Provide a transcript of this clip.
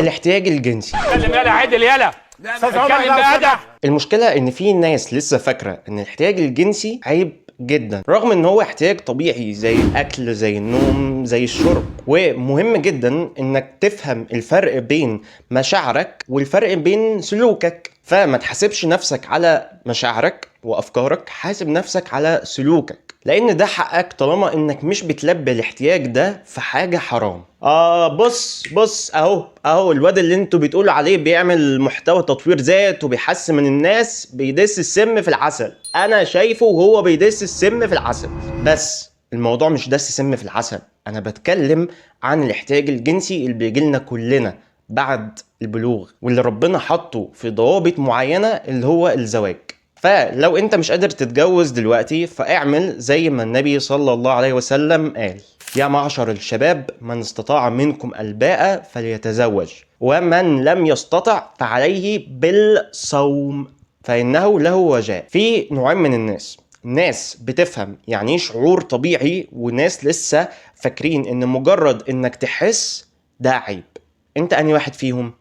الاحتياج الجنسي. اتكلم يالا عدل يالا، اتكلم بأدب. المشكلة ان في ناس لسه فاكرة ان الاحتياج الجنسي عيب جدا، رغم ان هو احتياج طبيعي زي الاكل زي النوم زي الشرب. ومهم جدا انك تفهم الفرق بين مشاعرك والفرق بين سلوكك. فما تحاسبش نفسك على مشاعرك وافكارك، حاسب نفسك على سلوكك، لان ده حقك طالما انك مش بتلبي الاحتياج ده في حاجة حرام. بص اهو الواد اللي انتوا بتقولوا عليه بيعمل محتوى تطوير ذات وبيحسن من الناس بيدس السم في العسل. انا شايفه وهو بيدس السم في العسل، بس الموضوع مش دس سم في العسل. انا بتكلم عن الاحتياج الجنسي اللي بيجيلنا كلنا بعد البلوغ، واللي ربنا حطه في ضوابط معينة اللي هو الزواج. فلو انت مش قادر تتجوز دلوقتي فاعمل زي ما النبي صلى الله عليه وسلم قال: يا معشر الشباب من استطاع منكم الباء فليتزوج، ومن لم يستطع فعليه بالصوم فإنه له وجاء. في نوعين من الناس: ناس بتفهم يعني ايه شعور طبيعي، وناس لسه فاكرين ان مجرد انك تحس ده عيب. انت انهي واحد فيهم؟